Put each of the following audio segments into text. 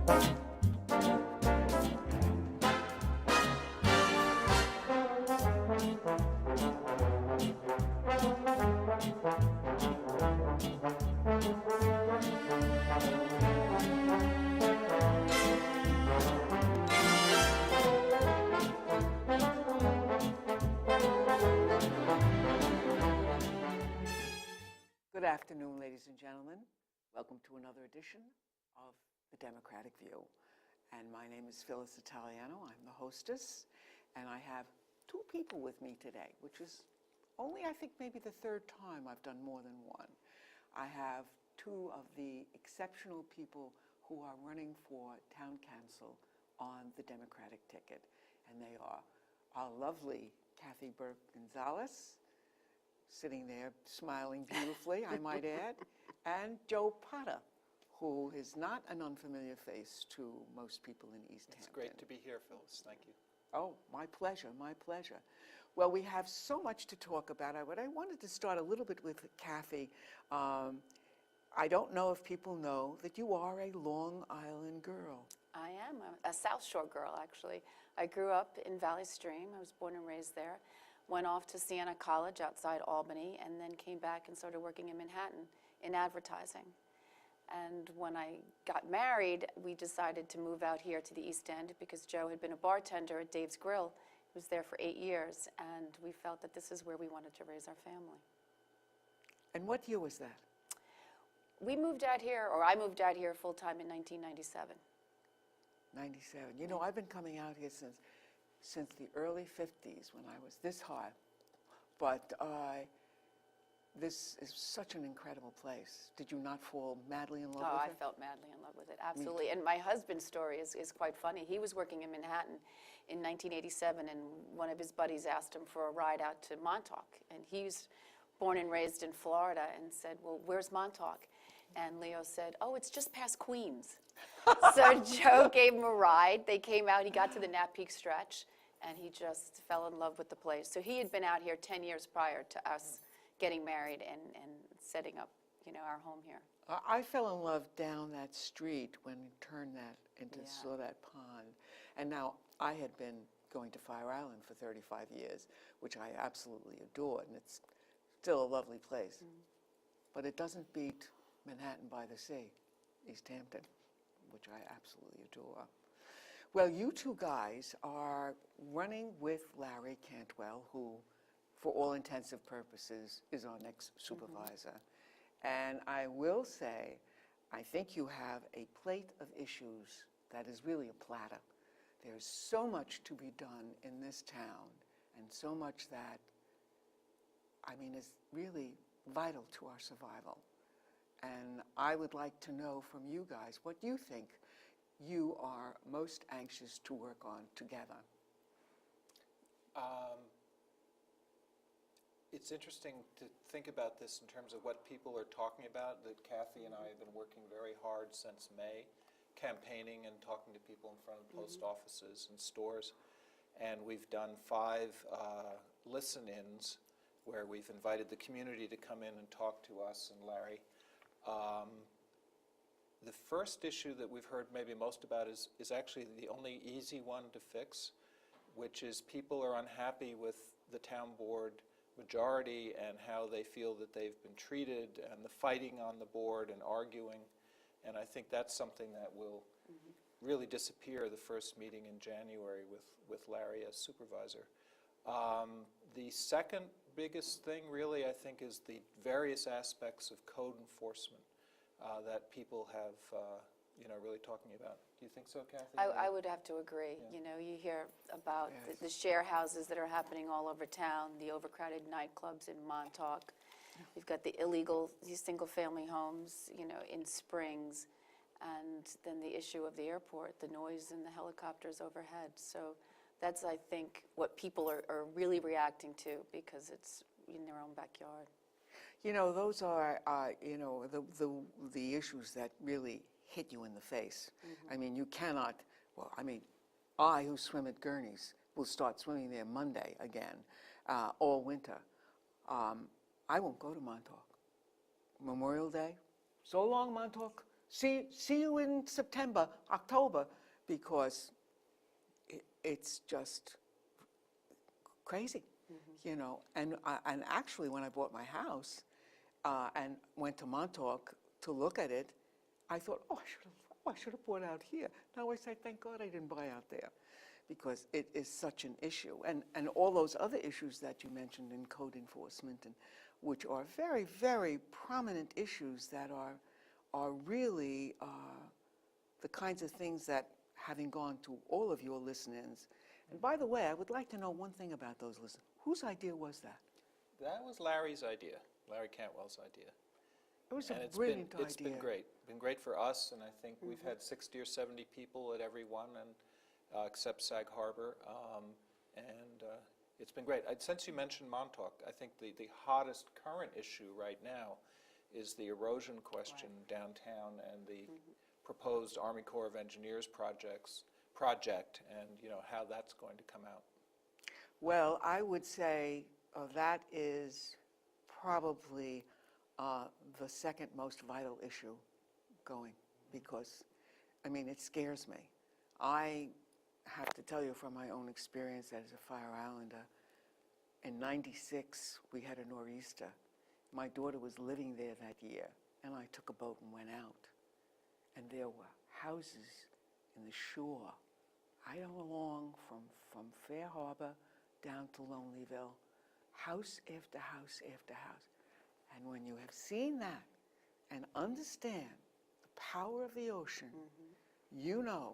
Good afternoon, ladies and gentlemen. Welcome to another edition of The Democratic View. And my name is Phyllis Italiano. I'm the hostess. And I have two people with me today, which is only, I think, maybe the third time I've done more than one. I have two of the exceptional people who are running for town council on the Democratic ticket. And they are our lovely Kathee Burke Gonzalez, sitting there smiling beautifully, I might add, and Joe Potter, who is not an unfamiliar face to most people in East Hampton. It's great to be here, Phyllis. Thank you. Oh, my pleasure, my pleasure. Well, we have so much to talk about, but I wanted to start a little bit with Kathee. I don't know if people know that you are a Long Island girl. I am a South Shore girl, actually. I grew up in Valley Stream. I was born and raised there. Went off to Siena College outside Albany, and then came back and started working in Manhattan in advertising. And when I got married, we decided to move out here to the East End because Joe had been a bartender at Dave's Grill. He was there for 8 years, and we felt that this is where we wanted to raise our family. And what year was that? We moved out here, or I moved out here full-time in 1997. 97. You know, I've been coming out here since the early 50s when I was this high. But this is such an incredible place. Did you not fall madly in love with it? Oh, I felt madly in love with it, absolutely. And my husband's story is quite funny. He was working in Manhattan in 1987, and one of his buddies asked him for a ride out to Montauk. And he's born and raised in Florida and said, well, where's Montauk? And Leo said, oh, it's just past Queens. So Joe gave him a ride. They came out. He got to the Nat Peak stretch, and he just fell in love with the place. So he had been out here 10 years prior to us getting married and setting up, you know, our home here. I fell in love down that street when you turned that into saw that pond. And now I had been going to Fire Island for 35 years, which I absolutely adored, and it's still a lovely place. But it doesn't beat Manhattan by the Sea, East Hampton, which I absolutely adore. Well, you two guys are running with Larry Cantwell, who, for all intensive purposes, is our next supervisor. And I will say, I think you have a plate of issues that is really a platter. There's so much to be done in this town, and so much that, I mean, is really vital to our survival. And I would like to know from you guys what you think you are most anxious to work on together. It's interesting to think about this in terms of what people are talking about, that Kathee and I have been working very hard since May, campaigning and talking to people in front of post offices and stores. And we've done 5 listen-ins where we've invited the community to come in and talk to us and Larry. The first issue that we've heard maybe most about is actually the only easy one to fix, which is people are unhappy with the town board majority and how they feel that they've been treated and the fighting on the board and arguing. And I think that's something that will really disappear the first meeting in January with Larry as supervisor. The second biggest thing really, I think, is the various aspects of code enforcement that people have, really talking about. Do you think so, Kathee? I would have to agree. Yeah. You know, you hear about the share houses that are happening all over town, the overcrowded nightclubs in Montauk. We've got the illegal single-family homes, you know, in Springs, and then the issue of the airport, the noise and the helicopters overhead. So that's, I think, what people are really reacting to because it's in their own backyard. You know, those are, the issues that really hit you in the face. I mean, you cannot, well, I mean, I, who swim at Gurney's, will start swimming there Monday again, all winter. I won't go to Montauk. Memorial Day, so long, Montauk. see you in September, October, because it's just crazy, you know. And actually, when I bought my house and went to Montauk to look at it, I thought, oh, I should have bought out here. Now I say, thank God I didn't buy out there, because it is such an issue. And all those other issues that you mentioned in code enforcement, and which are very, very prominent issues that are really the kinds of things that, having gone to all of your listen-ins, and by the way, I would like to know one thing about those listen. Whose idea was that? That was Larry's idea, Larry Cantwell's idea. It was And a brilliant idea. It's been great. Been great for us, and I think we've had 60 or 70 people at every one, and except Sag Harbor, and it's been great. Since you mentioned Montauk, I think the hottest current issue right now is the erosion question downtown, and the proposed Army Corps of Engineers project, and how that's going to come out. Well, I would say that is probably the second most vital issue going, because, I mean, it scares me. I have to tell you from my own experience as a Fire Islander, in '96 we had a nor'easter. My daughter was living there that year, and I took a boat and went out, and there were houses in the shore right along from Fair Harbor down to Lonelyville, house after house after house. And when you have seen that and understand the power of the ocean, you know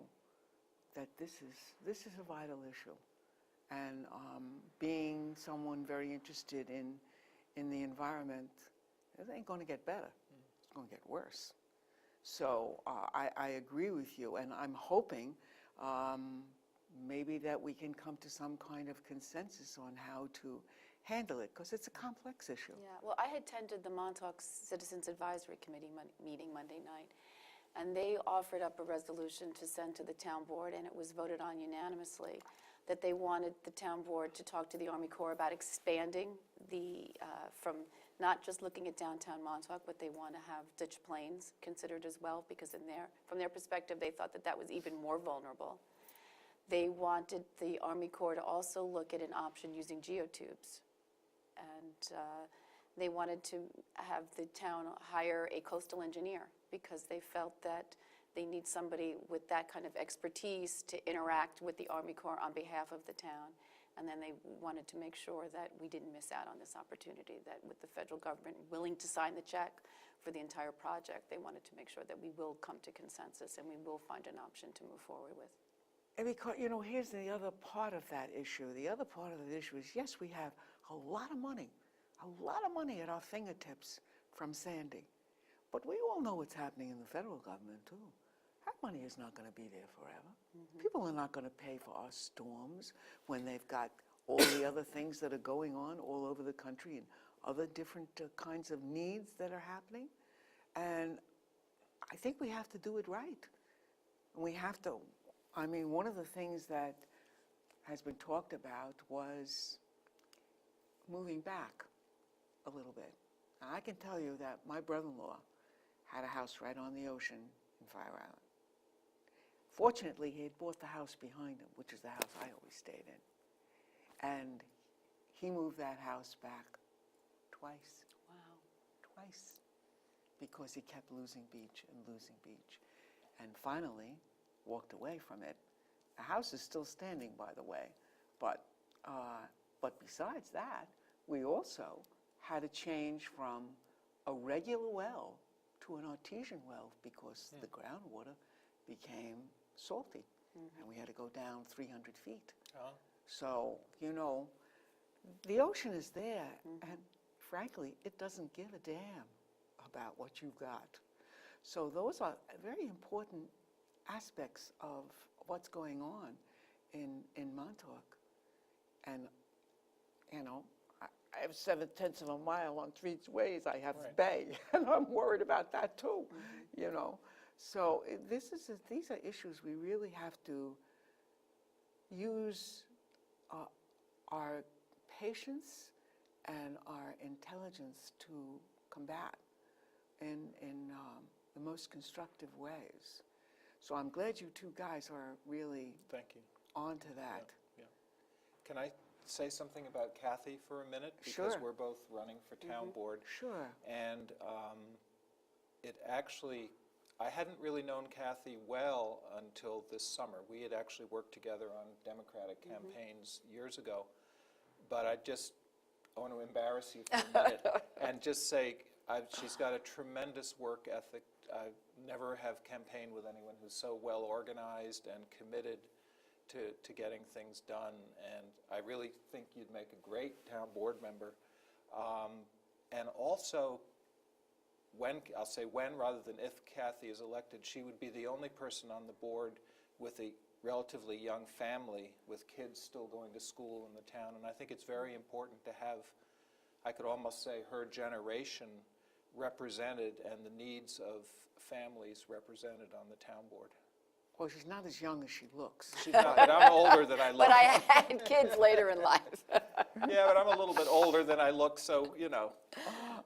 that this is a vital issue. And being someone very interested in the environment, it ain't going to get better. It's going to get worse. So I agree with you, and I'm hoping maybe that we can come to some kind of consensus on how to handle it, because it's a complex issue. Yeah, well, I attended the Montauk Citizens Advisory Committee meeting Monday night, and they offered up a resolution to send to the town board, and it was voted on unanimously that they wanted the town board to talk to the Army Corps about expanding from not just looking at downtown Montauk, but they want to have Ditch Plains considered as well, because from their perspective, they thought that was even more vulnerable. They wanted the Army Corps to also look at an option using geotubes. And they wanted to have the town hire a coastal engineer, because they felt that they need somebody with that kind of expertise to interact with the Army Corps on behalf of the town. And then they wanted to make sure that we didn't miss out on this opportunity, that with the federal government willing to sign the check for the entire project, they wanted to make sure that we will come to consensus and we will find an option to move forward with. And because, here's the other part of that issue. The other part of the issue is, yes, we have a lot of money at our fingertips from Sandy. But we all know what's happening in the federal government, too. That money is not going to be there forever. People are not going to pay for our storms when they've got all the other things that are going on all over the country and other different kinds of needs that are happening. And I think we have to do it right. We have to, one of the things that has been talked about was moving back a little bit. And I can tell you that my brother-in-law had a house right on the ocean in Fire Island. Fortunately, he had bought the house behind him, which is the house I always stayed in. And he moved that house back twice. Wow. Twice. Because he kept losing beach and losing beach. And finally walked away from it. The house is still standing, by the way. But besides that, we also had to change from a regular well to an artesian well, because the groundwater became salty, and we had to go down 300 feet. So, the ocean is there, and frankly, it doesn't give a damn about what you've got. So those are very important aspects of what's going on in Montauk. And, I have 7/10 of a mile on 3 ways. I have the bay, and I'm worried about that too, So these are issues we really have to use our patience and our intelligence to combat in the most constructive ways. So I'm glad you two guys are really Thank you. onto that. Yeah. Can I say something about Kathee for a minute? Sure. Because we're both running for town board. Sure. And it actually, I hadn't really known Kathee well until this summer. We had actually worked together on Democratic campaigns years ago. But I want to embarrass you for a minute and just say she's got a tremendous work ethic. I never have campaigned with anyone who's so well organized and committed to getting things done. And I really think you'd make a great town board member. And also, I'll say when rather than if Kathee is elected, she would be the only person on the board with a relatively young family with kids still going to school in the town. And I think it's very important to have, I could almost say, her generation represented and the needs of families represented on the town board. Well, she's not as young as she looks. She's not, but I'm older than I look. But I had kids later in life. Yeah, but I'm a little bit older than I look, so, you know.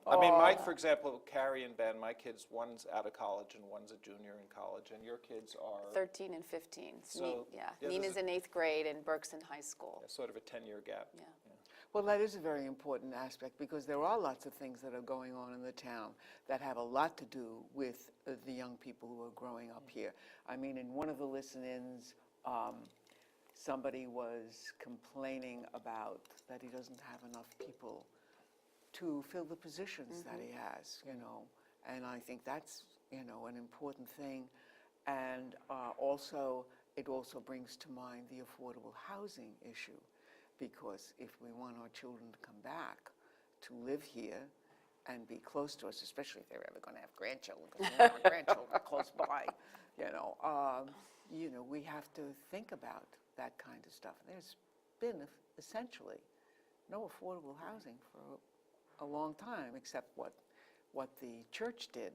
I mean, Mike, for example, Carrie and Ben, my kids, one's out of college and one's a junior in college, and your kids are 13 and 15. So, yeah, Nina's in 8th grade and Burke's in high school. sort of a 10-year gap. Yeah. Well, that is a very important aspect because there are lots of things that are going on in the town that have a lot to do with the young people who are growing up here. I mean, in one of the listen-ins, somebody was complaining about that he doesn't have enough people to fill the positions that he has, you know, and I think that's, you know, an important thing. And also, it also brings to mind the affordable housing issue. Because if we want our children to come back to live here and be close to us, especially if they're ever going to have grandchildren, because we want our grandchildren close by, you know, we have to think about that kind of stuff. There's been essentially no affordable housing for a long time, except what the church did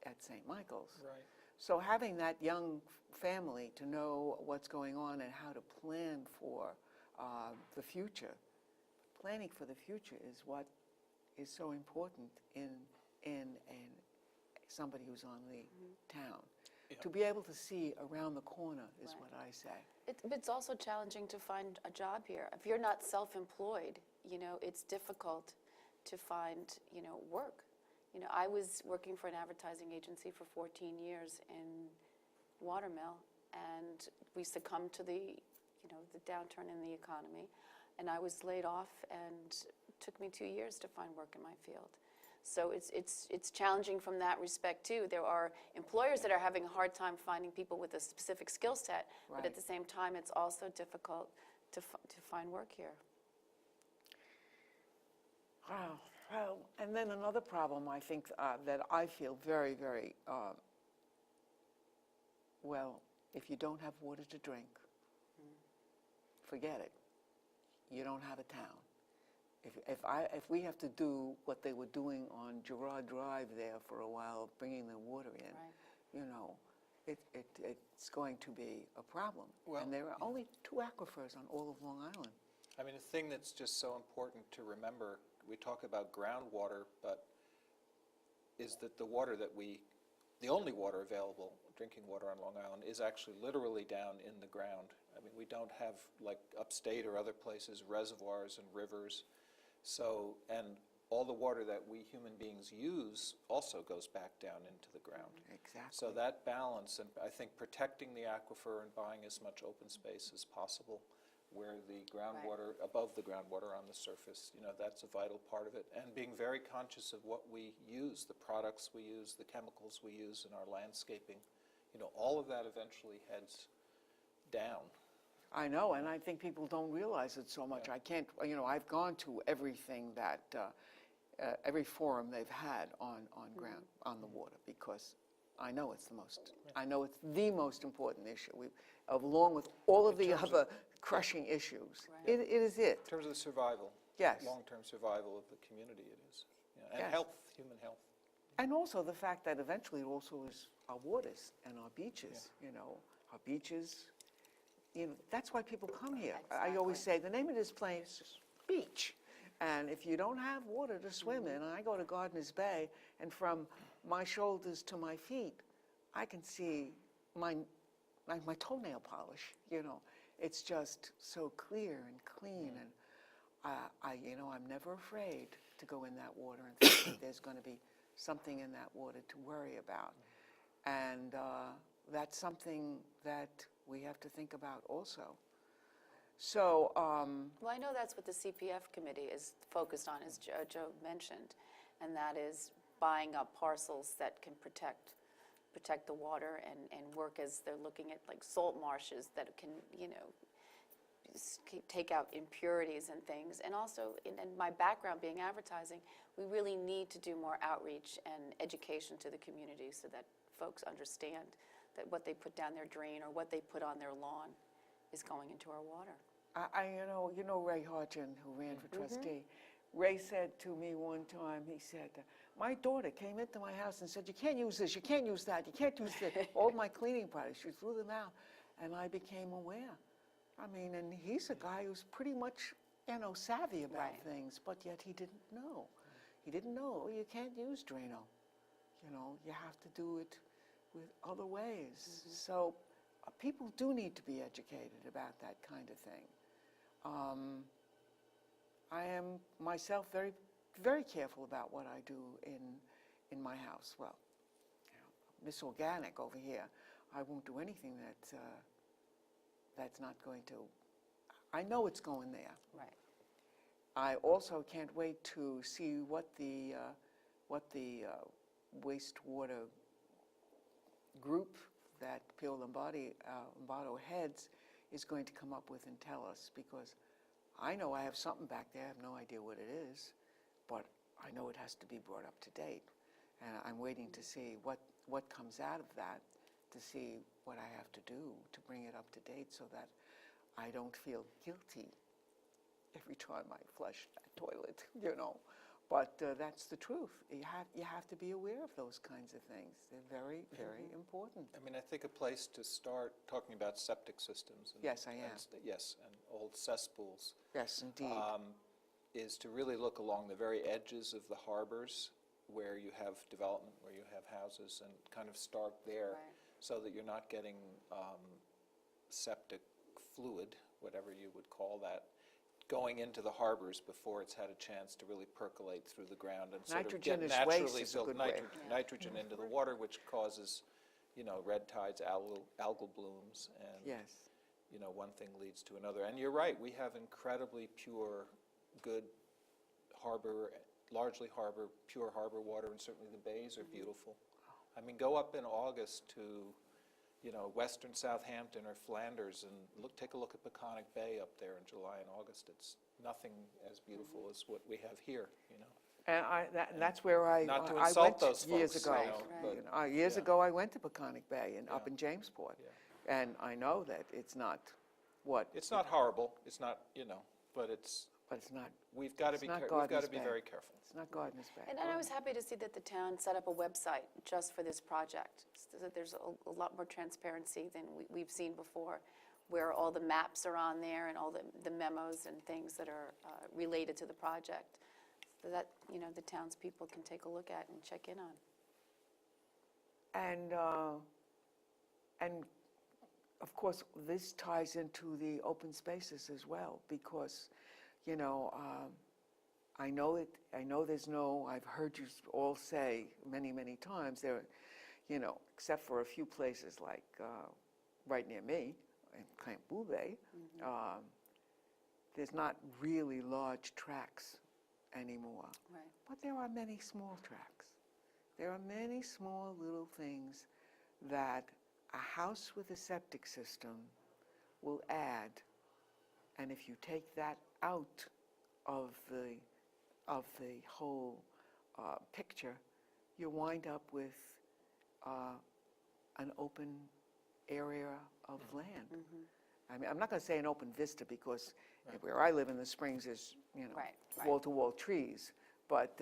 at St. Michael's. Right. So having that young family to know what's going on and how to plan for the future. Planning for the future is what is so important in somebody who's on the town. Yeah. To be able to see around the corner is Right. what I say. It's also challenging to find a job here. If you're not self-employed, you know, it's difficult to find, you know, work. You know, I was working for an advertising agency for 14 years in Watermill, and we succumbed to the downturn in the economy, and I was laid off, and it took me 2 years to find work in my field. So it's challenging from that respect too. There are employers that are having a hard time finding people with a specific skill set, but Right. at the same time, it's also difficult to find work here. Wow. Well, and then another problem I think that I feel very, very well, if you don't have water to drink, forget it. You don't have a town. If we have to do what they were doing on Girard Drive there for a while, bringing the water in, Right. you know, it's going to be a problem. Well, and there are only 2 aquifers on all of Long Island. I mean, the thing that's just so important to remember, we talk about groundwater, but is that the water that the only water available, drinking water on Long Island, is actually literally down in the ground. I mean, we don't have, like upstate or other places, reservoirs and rivers. So, and all the water that we human beings use also goes back down into the ground. Exactly. So that balance, and I think protecting the aquifer and buying as much open space as possible where the groundwater, above the groundwater on the surface, you know, that's a vital part of it. And being very conscious of what we use, the products we use, the chemicals we use in our landscaping, you know, all of that eventually heads down. I know, and I think people don't realize it so much. Yeah. I can't, you know, I've gone to everything that, every forum they've had on ground, on the water, because I know it's the most important issue, along with all of the other crushing issues. Right. It is it. In terms of the survival, Yes. long-term survival of the community it is. Yeah, and Yes. health, human health. And also the fact that eventually it also is our waters and our beaches, you know, our beaches, you know, that's why people come here. I always say, the name of this place is Beach. And if you don't have water to swim in, and I go to Gardeners Bay, and from my shoulders to my feet, I can see my toenail polish, It's just so clear and clean, and I'm never afraid to go in that water and think that there's going to be something in that water to worry about. And that's something that we have to think about also. So, Well, I know that's what the CPF committee is focused on, as Joe mentioned, and that is buying up parcels that can protect the water and work as they're looking at like salt marshes that can, take out impurities and things. And also, in my background being advertising, we really need to do more outreach and education to the community so that folks understand that what they put down their drain or what they put on their lawn is going into our water. Ray Hodgin, who ran for trustee, Ray said to me one time, he said, my daughter came into my house and said, you can't use this, you can't use that, you can't use that. All my cleaning products, she threw them out. And I became aware. And he's a guy who's pretty much, savvy about things, but yet he didn't know. He didn't know, you can't use Drano. You have to do it with other ways. So people do need to be educated about that kind of thing. I am myself very, very careful about what I do in my house. Well, Miss Organic over here, I won't do anything that's not going to. I know it's going there. Right. I also can't wait to see what the wastewater group that Pio Lombardo heads is going to come up with and tell us, because I know I have something back there. I have no idea what it is, but I know it has to be brought up to date. And I'm waiting to see what comes out of that, to see what I have to do to bring it up to date so that I don't feel guilty every time I flush that toilet, But that's the truth. You have to be aware of those kinds of things. They're very, very important. I think a place to start talking about septic systems. Yes, I am. Yes, and old cesspools. Yes, indeed. Is to really look along the very edges of the harbors where you have development, where you have houses, and kind of start there so that you're not getting septic fluid, whatever you would call that, going into the harbors before it's had a chance to really percolate through the ground and sort of get naturally filled nitrogen into the water, which causes, red tides, algal blooms, and one thing leads to another. And you're right, we have incredibly pure, good harbor, largely pure harbor water, and certainly the bays are beautiful. Go up in August to western Southampton or Flanders and take a look at Peconic Bay up there in July and August. It's nothing as beautiful as what we have here, And that's where I went those years folks, ago. Years ago, I went to Peconic Bay up in Jamesport, and I know that it's not what. It's not horrible. It's not, but it's. But it's not. We've got to be very careful. It's not Gardener's Bay. And I was happy to see that the town set up a website just for this project, so that there's a lot more transparency than we've seen before, where all the maps are on there and all the memos and things that are related to the project, so that the townspeople can take a look at and check in on. And of course, this ties into the open spaces as well, because I know there's no, I've heard you all say many, many times, there, except for a few places like right near me, in Camp Boulay, there's not really large tracts anymore. Right. But there are many small tracts. There are many small little things that a house with a septic system will add. And if you take that out of the whole picture, you wind up with an open area of land. I'm not going to say an open vista, because where I live in the Springs is, wall-to-wall trees. But,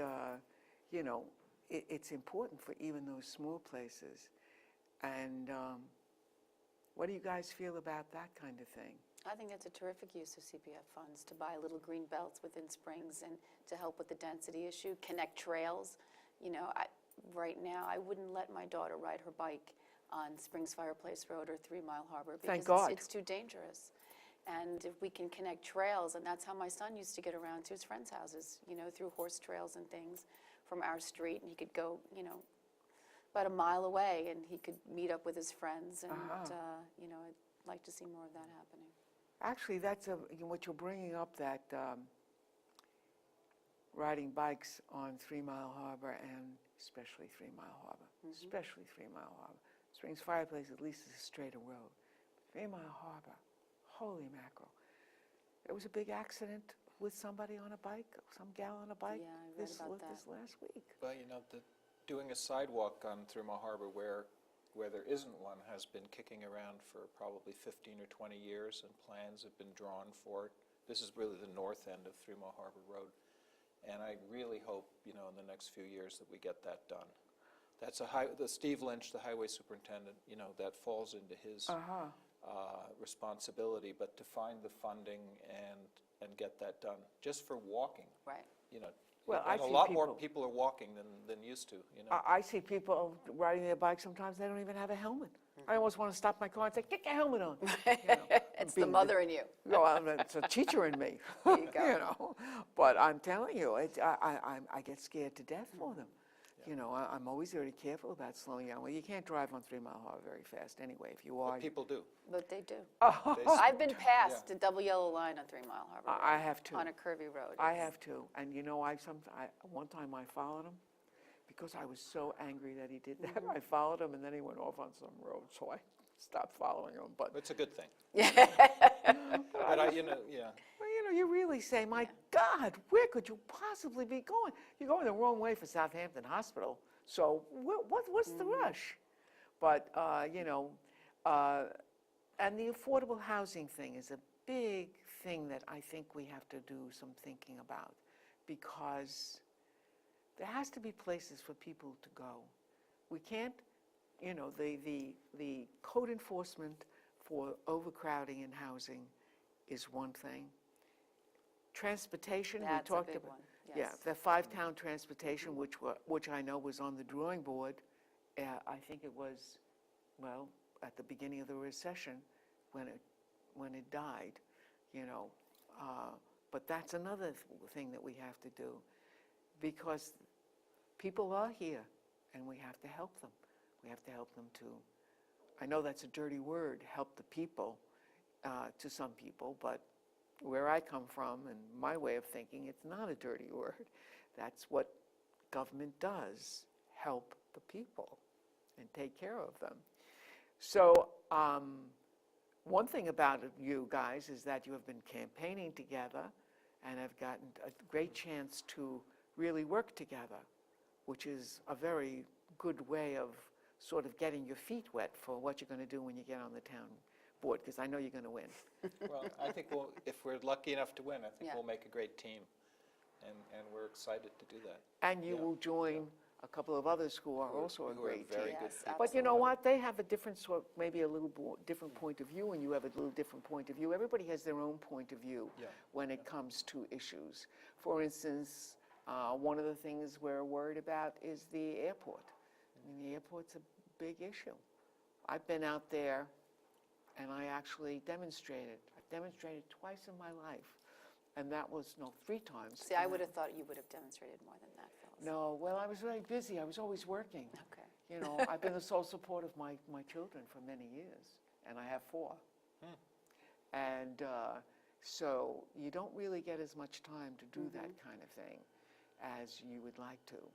it's important for even those small places. And what do you guys feel about that kind of thing? I think that's a terrific use of CPF funds, to buy little green belts within Springs and to help with the density issue, connect trails. right now, I wouldn't let my daughter ride her bike on Springs Fireplace Road or 3 Mile Harbor. Thank because God. It's too dangerous. And if we can connect trails, and that's how my son used to get around to his friends' houses, through horse trails and things from our street, and he could go, about a mile away, and he could meet up with his friends, and, I'd like to see more of that happening. Actually, that's what you're bringing up, that riding bikes on 3 Mile Harbor, and especially 3 Mile Harbor, especially 3 Mile Harbor. Springs Fireplace at least is a straighter road. 3 Mile Harbor, holy mackerel. There was a big accident with somebody on a bike, some gal on a bike, Yeah, I read about that. this last week. But, doing a sidewalk on Three Mile Harbor where there isn't one has been kicking around for probably 15 or 20 years, and plans have been drawn for it. This is really the north end of 3 Mile Harbor Road. And I really hope, in the next few years that we get that done. That's the Steve Lynch, the highway superintendent, that falls into his responsibility, but to find the funding and get that done, just for walking. Right. Well, I and a see lot more people- people are walking than used to, I see people riding their bikes, sometimes they don't even have a helmet. I almost want to stop my car and say, get your helmet on. It's the mother in you. It's a teacher in me. There you go. But I'm telling you, I get scared to death for them. I'm always very careful about slowing down. Well, you can't drive on 3 Mile Harbor very fast anyway. If you are, but people do. But they do. They I've been past the double yellow line on 3 Mile Harbor Road. I have to. On a curvy road. I have to. And one time I followed him because I was so angry that he did that. I followed him, and then he went off on some road, so I stopped following him. But It's a good thing. But Well, you really say, my God, where could you possibly be going? You're going the wrong way for Southampton Hospital. So what's the rush? But, and the affordable housing thing is a big thing that I think we have to do some thinking about, because there has to be places for people to go. We can't, the code enforcement for overcrowding in housing is one thing. Transportation, That's we talked a big about. one, Yeah, yes. the 5-town transportation, which I know was on the drawing board. I think it was, well, at the beginning of the recession when it died, But that's another thing that we have to do, because people are here and we have to help them. We have to help them to, I know that's a dirty word, help the people, to some people, but where I come from and my way of thinking, it's not a dirty word. That's what government does, help the people and take care of them. So one thing about you guys is that you have been campaigning together and have gotten a great chance to really work together, which is a very good way of sort of getting your feet wet for what you're going to do when you get on the town board, because I know you're going to win. Well, I think if we're lucky enough to win, I think Yeah. we'll make a great team, and we're excited to do that. And you Yeah. will join a couple of others who are also a who are great very team. good Yes, people. But you know absolutely. what? They have a different sort, maybe a little different point of view, and you have a little different point of view. Everybody has their own point of view Yeah. when it comes to issues. For instance, one of the things we're worried about is the airport. I mean, the airport's a big issue. I've been out there, and I actually demonstrated. I've demonstrated twice in my life, and that was, no, 3 times. See, I would have thought you would have demonstrated more than that, Phyllis. No, well, I was very busy. I was always working. Okay. You know, I've been the sole support of my children for many years, and I have 4. And so you don't really get as much time to do that kind of thing as you would like to.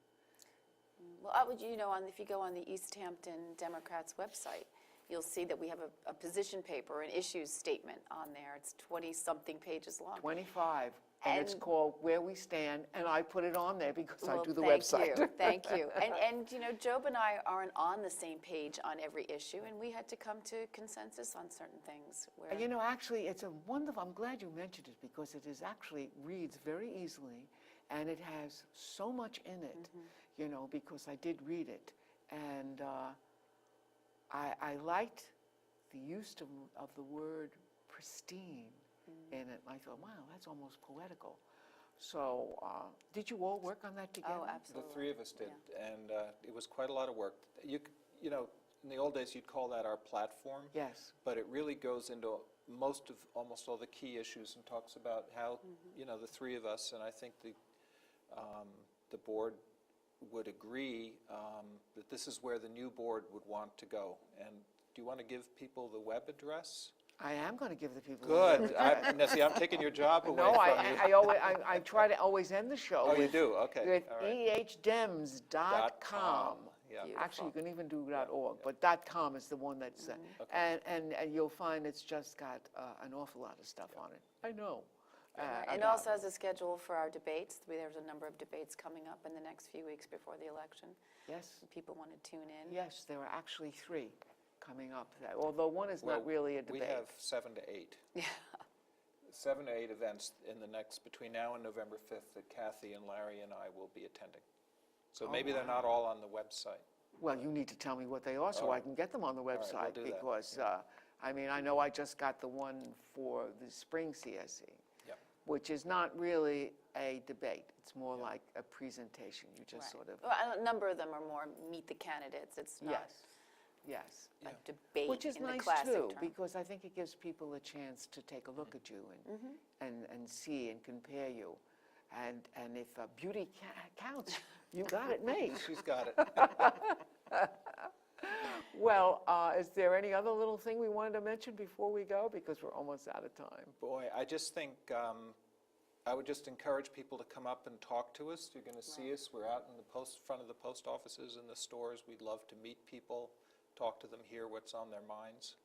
Well, if you go on the East Hampton Democrats website, you'll see that we have a position paper, an issues statement on there. It's 20-something pages long. 25, and it's And- called Where We Stand, and I put it on there because I Well, do the thank website. you, thank you. And Job and I aren't on the same page on every issue, and we had to come to consensus on certain things. Where You know, actually, it's a wonderful, I'm glad you mentioned it, because it is actually reads very easily, and it has so much in it, you know, because I did read it. And I liked the use of the word pristine in it. I thought, wow, that's almost poetical. So, did you all work on that together? Oh, The absolutely. three of us did, Yeah. and it was quite a lot of work. You know, in the old days, you'd call that our platform. Yes. But it really goes into almost all the key issues and talks about how, the three of us, and I think the board would agree that this is where the new board would want to go. And do you want to give people the web address? I am going to give the people. Good. Now, see, I'm taking your job away No, from I you. always, I try to always end the show Oh, you with, do? Okay. with All right. ehddems.com. Yeah. Actually, you can even do .org, but .com is the one that's, Okay. and you'll find it's just got an awful lot of stuff on it. I know. It about also has a schedule for our debates. There's a number of debates coming up in the next few weeks before the election. Yes, If people want to tune in. yes, there are actually 3 coming up, although one is Well, not really a debate. We have 7 to 8. Yeah. 7 to 8 events between now and November 5th that Kathee and Larry and I will be attending. So Oh, maybe they're wow. not all on the website. Well, you need to tell me what they are so All I right. can get them on the right, we'll website, do that. because, I mean, I know I just got the one for the spring CSE, Yep. which is not really a debate. It's more like a presentation. You just Right. sort of, Well, a number of them are more meet the candidates. It's not yes. a Yeah. debate Which is in the nice classic too, term. because I think it gives people a chance to take a look at you and see and compare you. And if beauty counts, you got it made. She's got it. Well, is there any other little thing we wanted to mention before we go? Because we're almost out of time. Boy, I just think I would just encourage people to come up and talk to us. You're going to see us. We're out in the front of the post offices and the stores. We'd love to meet people, talk to them, hear what's on their minds.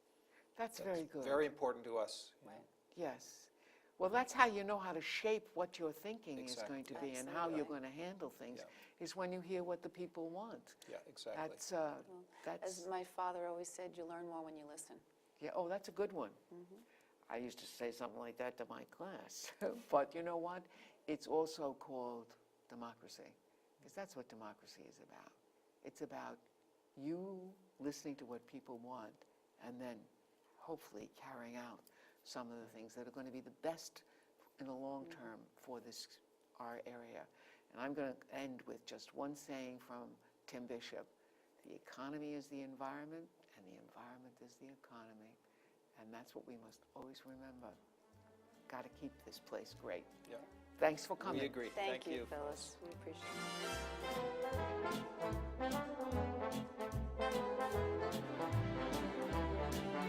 That's very good. Very important to us. you know. Yes. Well, that's how you know how to shape what your thinking is Exactly. going to be and how you're Absolutely. going to handle things, Yeah. is when you hear what the people want. Yeah, exactly. That's, As my father always said, you learn more when you listen. yeah, oh, that's a good one. I used to say something like that to my class. But you know what? It's also called democracy, because that's what democracy is about. It's about you listening to what people want and then hopefully carrying out some of the things that are going to be the best in the long term for our area. And I'm going to end with just one saying from Tim Bishop: the economy is the environment, and the environment is the economy. And that's what we must always remember. Got to keep this place great. Yeah. Thanks for coming. We agree. Thank you, Phyllis. We appreciate it.